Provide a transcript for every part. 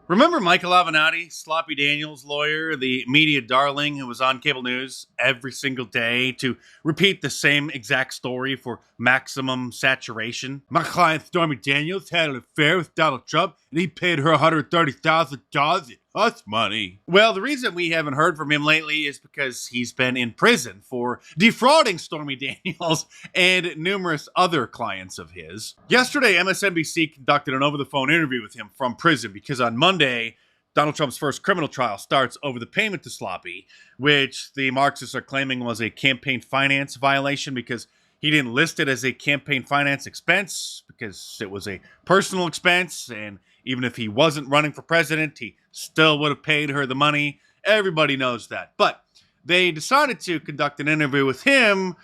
Remember Michael Avenatti, Sloppy Daniels' lawyer, the media darling who was on cable news every single day to repeat the same exact story for maximum saturation? My client Stormy Daniels had an affair with Donald Trump and he paid her $130,000 in hush money. Well, the reason we haven't heard from him lately is because he's been in prison for defrauding Stormy Daniels and numerous other clients of his. Yesterday, MSNBC conducted an over-the-phone interview with him from prison because on Monday, Donald Trump's first criminal trial starts over the payment to Sloppy, which the Marxists are claiming was a campaign finance violation because he didn't list it as a campaign finance expense because it was a personal expense, and even if he wasn't running for president, he still would have paid her the money. Everybody knows that. But they decided to conduct an interview with him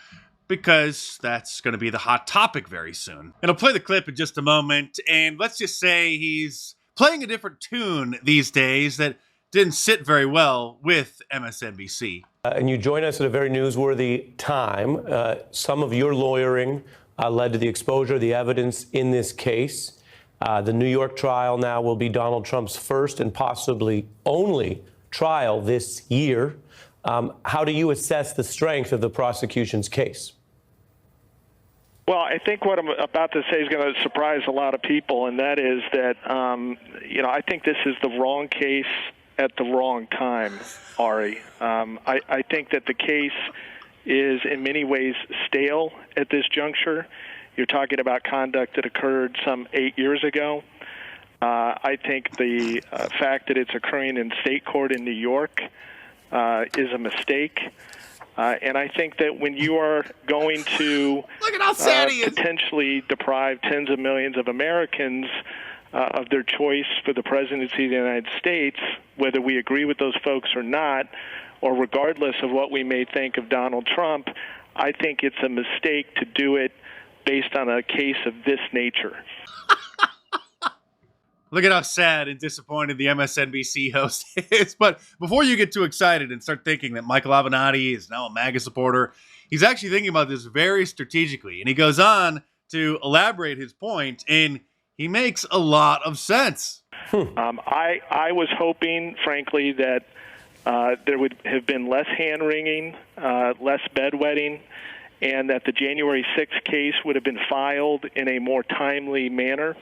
because that's going to be the hot topic very soon. And I'll play the clip in just a moment, and let's just say he's playing a different tune these days that didn't sit very well with MSNBC. And you join us at a very newsworthy time. Some of your lawyering led to the exposure of the evidence in this case. The New York trial now will be Donald Trump's first and possibly only trial this year. How do you assess the strength of the prosecution's case? Well, I think what I'm about to say is going to surprise a lot of people, and that is that, I think this is the wrong case at the wrong time, Ari. I think that the case is in many ways stale at this juncture. You're talking about conduct that occurred some 8 years ago. I think the fact that it's occurring in state court in New York is a mistake. And I think that when you are going to potentially deprive tens of millions of Americans of their choice for the presidency of the United States, whether we agree with those folks or not, or regardless of what we may think of Donald Trump, I think it's a mistake to do it based on a case of this nature. Look at how sad and disappointed the MSNBC host is. But before you get too excited and start thinking that Michael Avenatti is now a MAGA supporter, he's actually thinking about this very strategically. And he goes on to elaborate his point, and he makes a lot of sense. I was hoping, frankly, that there would have been less hand-wringing, less bedwetting, and that the January 6th case would have been filed in a more timely manner.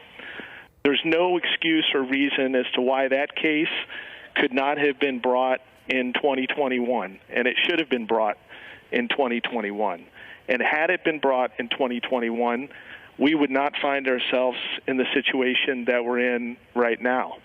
There's no excuse or reason as to why that case could not have been brought in 2021, and it should have been brought in 2021. And had it been brought in 2021, we would not find ourselves in the situation that we're in right now.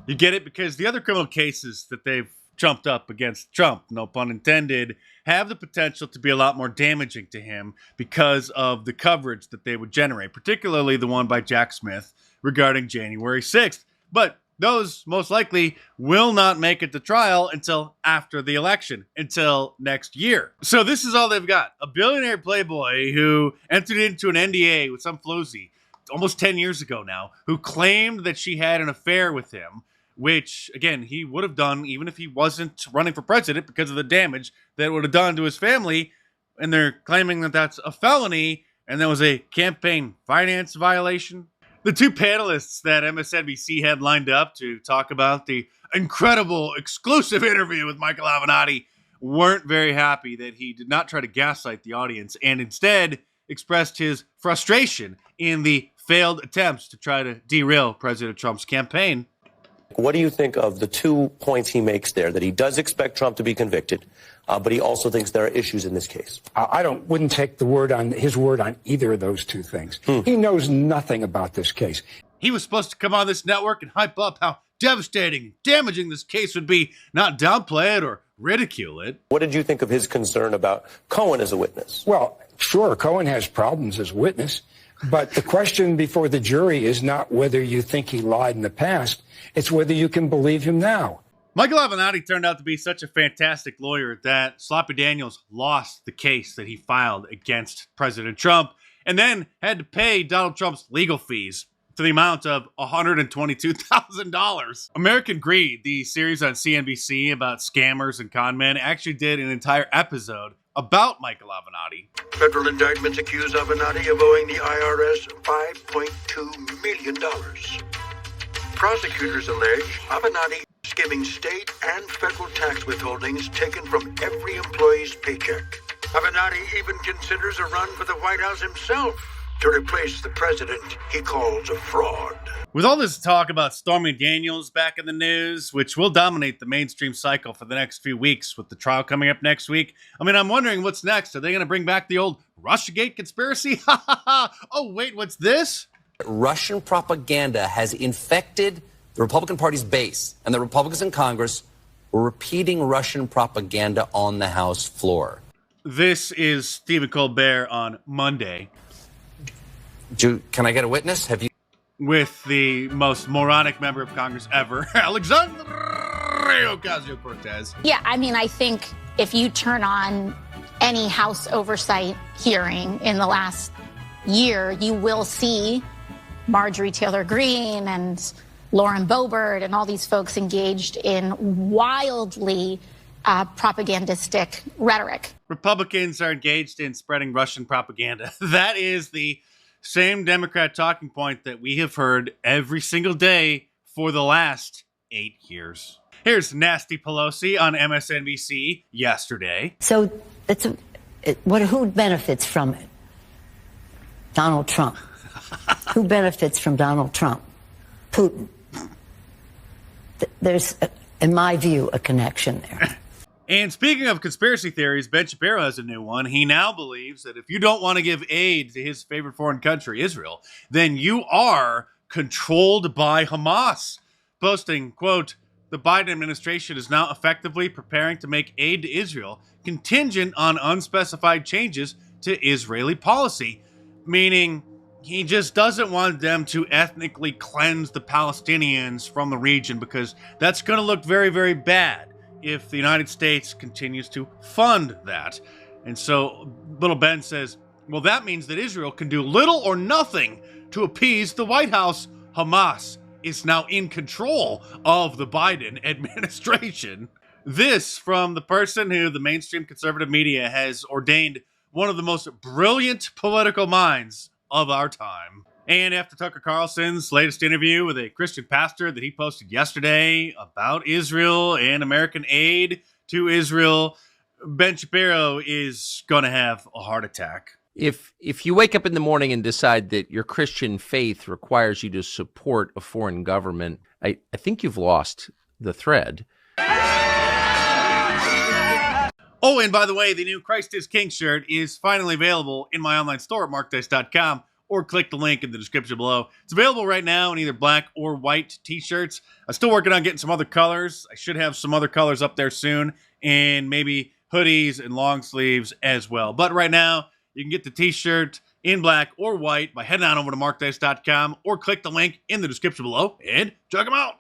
You get it? Because the other criminal cases that they've trumped up against Trump, no pun intended, have the potential to be a lot more damaging to him because of the coverage that they would generate, particularly the one by Jack Smith regarding January 6th. But those most likely will not make it to trial until after the election, until next year. So this is all they've got. A billionaire playboy who entered into an NDA with some floozy almost 10 years ago now, who claimed that she had an affair with him, which, again, he would have done even if he wasn't running for president because of the damage that it would have done to his family. And they're claiming that that's a felony and that was a campaign finance violation. The two panelists that MSNBC had lined up to talk about the incredible exclusive interview with Michael Avenatti weren't very happy that he did not try to gaslight the audience and instead expressed his frustration in the failed attempts to try to derail President Trump's campaign. What do you think of the 2 points he makes there, that he does expect Trump to be convicted, but he also thinks there are issues in this case? I wouldn't take his word on either of those two things. He knows nothing about this case. He was supposed to come on this network and hype up how devastating and damaging this case would be, not downplay it or ridicule it. What did you think of his concern about Cohen as a witness? Well, sure, Cohen has problems as a witness, but the question before the jury is not whether you think he lied in the past. It's whether you can believe him now. Michael Avenatti turned out to be such a fantastic lawyer that Sloppy Daniels lost the case that he filed against President Trump and then had to pay Donald Trump's legal fees to the amount of $122,000. American Greed, the series on CNBC about scammers and con men, actually did an entire episode about Michael Avenatti. Federal indictments accuse Avenatti of owing the IRS $5.2 million. Prosecutors allege Avenatti is giving state and federal tax withholdings taken from every employee's paycheck. Avenatti even considers a run for the White House himself to replace the president he calls a fraud. With all this talk about Stormy Daniels back in the news, which will dominate the mainstream cycle for the next few weeks with the trial coming up next week, I mean, I'm wondering what's next. Are they going to bring back the old Russiagate conspiracy? Ha ha ha! Oh, wait, what's this? Russian propaganda has infected the Republican Party's base, and the Republicans in Congress were repeating Russian propaganda on the House floor. This is Stephen Colbert on Monday. Can I get a witness? Have you? With the most moronic member of Congress ever, Alexandria Ocasio-Cortez. Yeah, I mean, I think if you turn on any House oversight hearing in the last year, you will see Marjorie Taylor Greene and Lauren Boebert and all these folks engaged in wildly propagandistic rhetoric. Republicans are engaged in spreading Russian propaganda. That is the same Democrat talking point that we have heard every single day for the last 8 years. Here's Nasty Pelosi on MSNBC yesterday. So who benefits from it? Donald Trump. Who benefits from Donald Trump? Putin. There's, in my view, a connection there. And speaking of conspiracy theories, Ben Shapiro has a new one. He now believes that if you don't want to give aid to his favorite foreign country, Israel, then you are controlled by Hamas. Posting, quote, the Biden administration is now effectively preparing to make aid to Israel contingent on unspecified changes to Israeli policy. Meaning he just doesn't want them to ethnically cleanse the Palestinians from the region because that's going to look very, very bad if the United States continues to fund that. And so little Ben says, well, that means that Israel can do little or nothing to appease the White House. Hamas is now in control of the Biden administration. This from the person who the mainstream conservative media has ordained one of the most brilliant political minds of our time. And after Tucker Carlson's latest interview with a Christian pastor that he posted yesterday about Israel and American aid to Israel, Ben Shapiro is going to have a heart attack. If you wake up in the morning and decide that your Christian faith requires you to support a foreign government, I think you've lost the thread. Oh, and by the way, the new Christ is King shirt is finally available in my online store at markdice.com. Or click the link in the description below. It's available right now in either black or white t-shirts. I'm still working on getting some other colors. I should have some other colors up there soon. And maybe hoodies and long sleeves as well. But right now, you can get the t-shirt in black or white by heading on over to markdice.com or click the link in the description below and check them out.